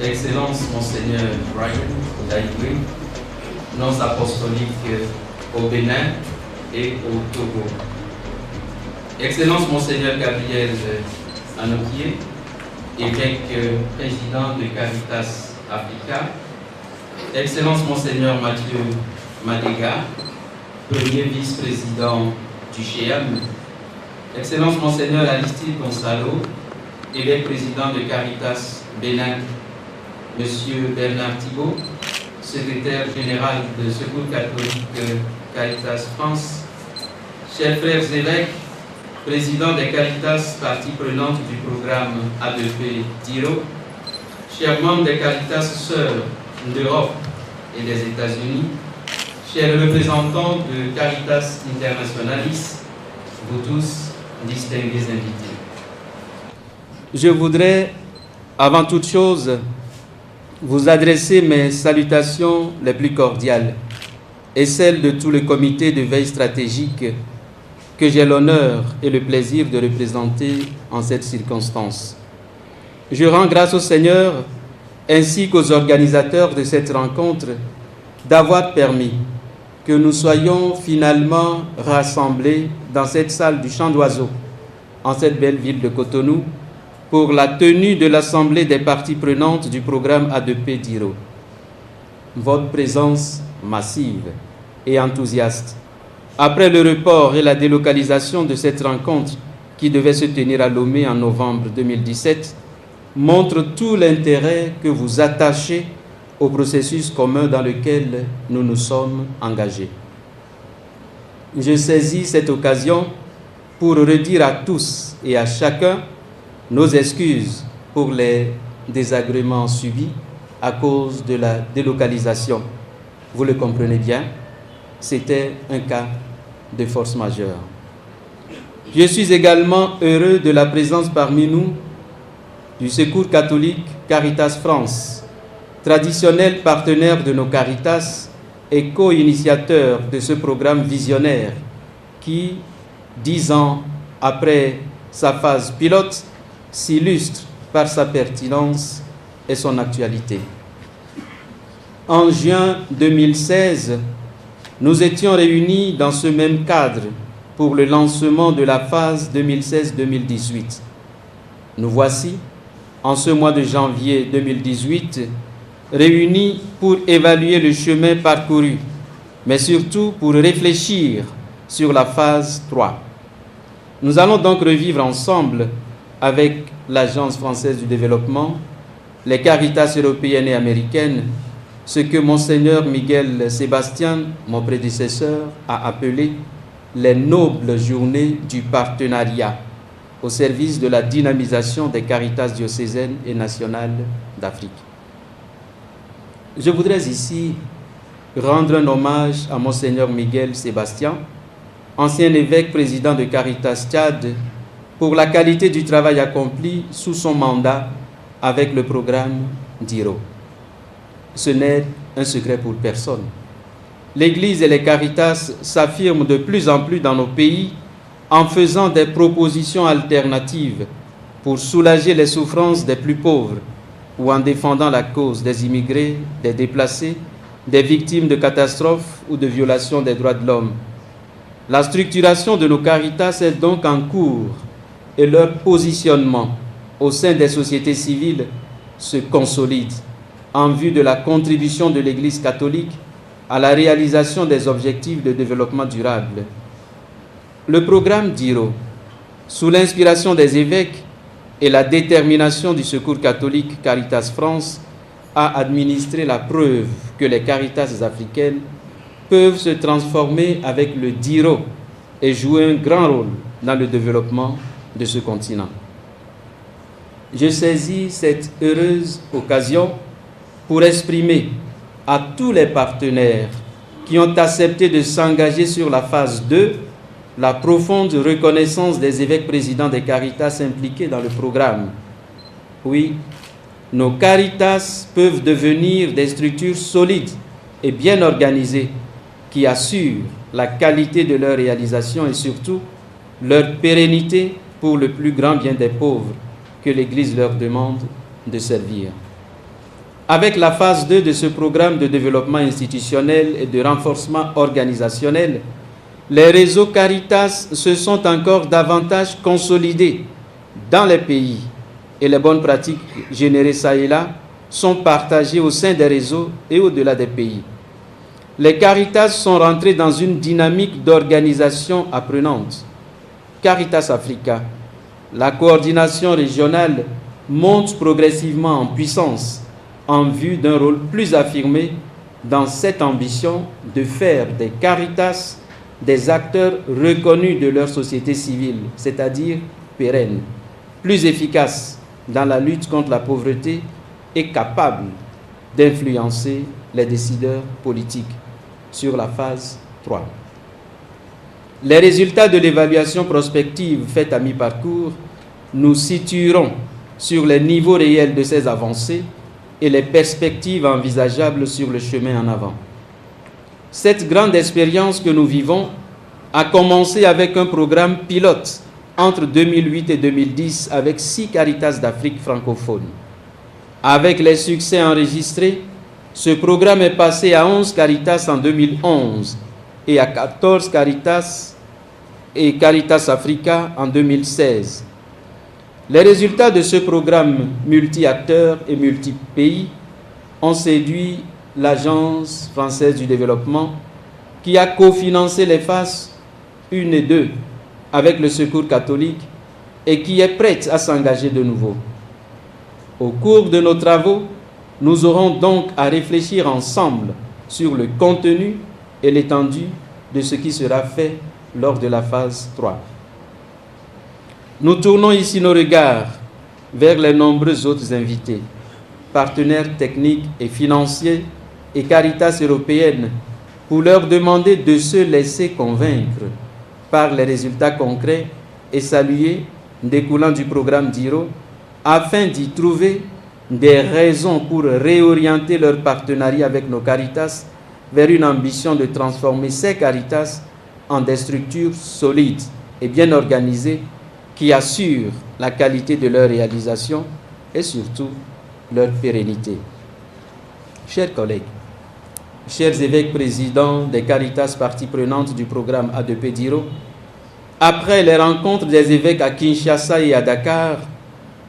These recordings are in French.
Excellence Monseigneur Brian Daigui, nonce apostolique au Bénin et au Togo. Excellence Monseigneur Gabriel Anokié, évêque président de Caritas Africa. Excellence Monseigneur Mathieu Madega, premier vice-président du CHEAM. Excellence Monseigneur Aristide Gonzalo, évêque président de Caritas Bénin. Monsieur Bernard Thibault, secrétaire général de Secours catholique Caritas France. Chers frères évêques, président des Caritas, partie prenante du programme A2P DIRO, chers membres des Caritas Sœurs d'Europe et des États-Unis, chers représentants de Caritas Internationalis, vous tous, distingués invités. Je voudrais, avant toute chose, vous adresser mes salutations les plus cordiales et celles de tout le comité de veille stratégique que j'ai l'honneur et le plaisir de représenter en cette circonstance. Je rends grâce au Seigneur ainsi qu'aux organisateurs de cette rencontre d'avoir permis que nous soyons finalement rassemblés dans cette salle du Chant d'Oiseaux, en cette belle ville de Cotonou, pour la tenue de l'Assemblée des parties prenantes du programme A2P DIRO. Votre présence massive et enthousiaste, après le report et la délocalisation de cette rencontre qui devait se tenir à Lomé en novembre 2017, montre tout l'intérêt que vous attachez au processus commun dans lequel nous nous sommes engagés. Je saisis cette occasion pour redire à tous et à chacun nos excuses pour les désagréments subis à cause de la délocalisation. Vous le comprenez bien, c'était un cas de force majeure. Je suis également heureux de la présence parmi nous du Secours catholique Caritas France, traditionnel partenaire de nos Caritas et co-initiateur de ce programme visionnaire qui, 10 ans après sa phase pilote, s'illustre par sa pertinence et son actualité. En juin 2016, nous étions réunis dans ce même cadre pour le lancement de la phase 2016-2018. Nous voici, en ce mois de janvier 2018, réunis pour évaluer le chemin parcouru, mais surtout pour réfléchir sur la phase 3. Nous allons donc revivre ensemble avec l'Agence française du développement, les Caritas européennes et américaines, ce que Monseigneur Miguel Sébastien, mon prédécesseur, a appelé les nobles journées du partenariat au service de la dynamisation des Caritas diocésaines et nationales d'Afrique. Je voudrais ici rendre un hommage à Monseigneur Miguel Sébastien, ancien évêque président de Caritas Tchad, pour la qualité du travail accompli sous son mandat avec le programme DIRO. Ce n'est un secret pour personne. L'Église et les Caritas s'affirment de plus en plus dans nos pays en faisant des propositions alternatives pour soulager les souffrances des plus pauvres ou en défendant la cause des immigrés, des déplacés, des victimes de catastrophes ou de violations des droits de l'homme. La structuration de nos Caritas est donc en cours et leur positionnement au sein des sociétés civiles se consolide en vue de la contribution de l'Église catholique à la réalisation des objectifs de développement durable. Le programme DIRO, sous l'inspiration des évêques et la détermination du Secours catholique Caritas France, a administré la preuve que les Caritas africaines peuvent se transformer avec le DIRO et jouer un grand rôle dans le développement de ce continent. Je saisis cette heureuse occasion pour exprimer à tous les partenaires qui ont accepté de s'engager sur la phase 2 la profonde reconnaissance des évêques présidents des Caritas impliqués dans le programme. Oui, nos Caritas peuvent devenir des structures solides et bien organisées qui assurent la qualité de leur réalisation et surtout leur pérennité pour le plus grand bien des pauvres que l'Église leur demande de servir. Avec la phase 2 de ce programme de développement institutionnel et de renforcement organisationnel, les réseaux Caritas se sont encore davantage consolidés dans les pays et les bonnes pratiques générées ça et là sont partagées au sein des réseaux et au-delà des pays. Les Caritas sont rentrés dans une dynamique d'organisation apprenante. Caritas Africa, la coordination régionale monte progressivement en puissance en vue d'un rôle plus affirmé dans cette ambition de faire des Caritas des acteurs reconnus de leur société civile, c'est-à-dire pérennes, plus efficaces dans la lutte contre la pauvreté et capables d'influencer les décideurs politiques sur la phase 3. Les résultats de l'évaluation prospective faite à mi-parcours nous situeront sur les niveaux réels de ces avancées et les perspectives envisageables sur le chemin en avant. Cette grande expérience que nous vivons a commencé avec un programme pilote entre 2008 et 2010 avec 6 Caritas d'Afrique francophone. Avec les succès enregistrés, ce programme est passé à 11 Caritas en 2011 et à 14 Caritas et Caritas Africa en 2016. Les résultats de ce programme multi-acteurs et multi-pays ont séduit l'Agence française du développement qui a cofinancé les phases 1 et 2 avec le Secours catholique et qui est prête à s'engager de nouveau. Au cours de nos travaux, nous aurons donc à réfléchir ensemble sur le contenu et l'étendue de ce qui sera fait lors de la phase 3. Nous tournons ici nos regards vers les nombreux autres invités, partenaires techniques et financiers et Caritas européennes, pour leur demander de se laisser convaincre par les résultats concrets et salués découlant du programme d'Hiro, afin d'y trouver des raisons pour réorienter leur partenariat avec nos Caritas vers une ambition de transformer ces Caritas en des structures solides et bien organisées qui assurent la qualité de leur réalisation et surtout leur pérennité. Chers collègues, chers évêques présidents des Caritas parties prenantes du programme A2P d'Hiro, après les rencontres des évêques à Kinshasa et à Dakar,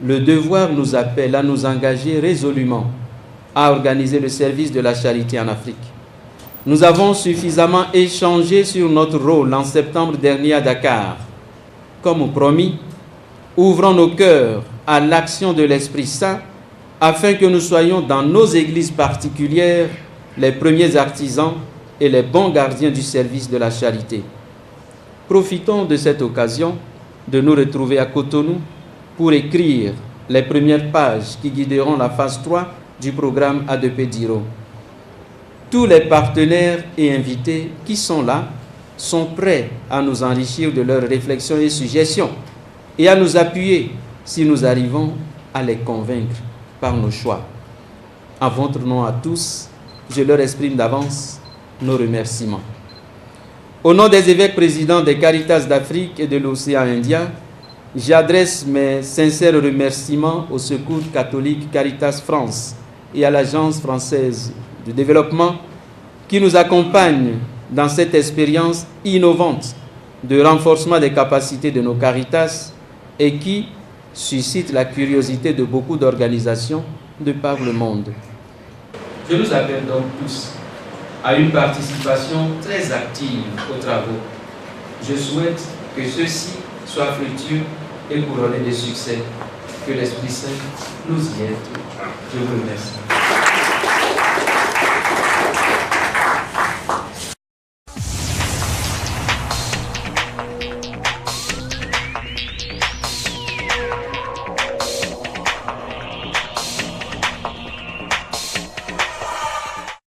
le devoir nous appelle à nous engager résolument à organiser le service de la charité en Afrique. Nous avons suffisamment échangé sur notre rôle en septembre dernier à Dakar. Comme promis, ouvrons nos cœurs à l'action de l'Esprit Saint afin que nous soyons dans nos églises particulières les premiers artisans et les bons gardiens du service de la charité. Profitons de cette occasion de nous retrouver à Cotonou pour écrire les premières pages qui guideront la phase 3 du programme A2P d'Hiro. Tous les partenaires et invités qui sont là sont prêts à nous enrichir de leurs réflexions et suggestions et à nous appuyer si nous arrivons à les convaincre par nos choix. En votre nom à tous, je leur exprime d'avance nos remerciements. Au nom des évêques présidents des Caritas d'Afrique et de l'océan Indien, j'adresse mes sincères remerciements au Secours catholique Caritas France et à l'Agence française du développement qui nous accompagnent dans cette expérience innovante de renforcement des capacités de nos Caritas et qui suscite la curiosité de beaucoup d'organisations de par le monde. Je nous appelle donc tous à une participation très active aux travaux. Je souhaite que ceux-ci soient fructueux et couronnés de succès. Que l'Esprit Saint nous y aide. Je vous remercie.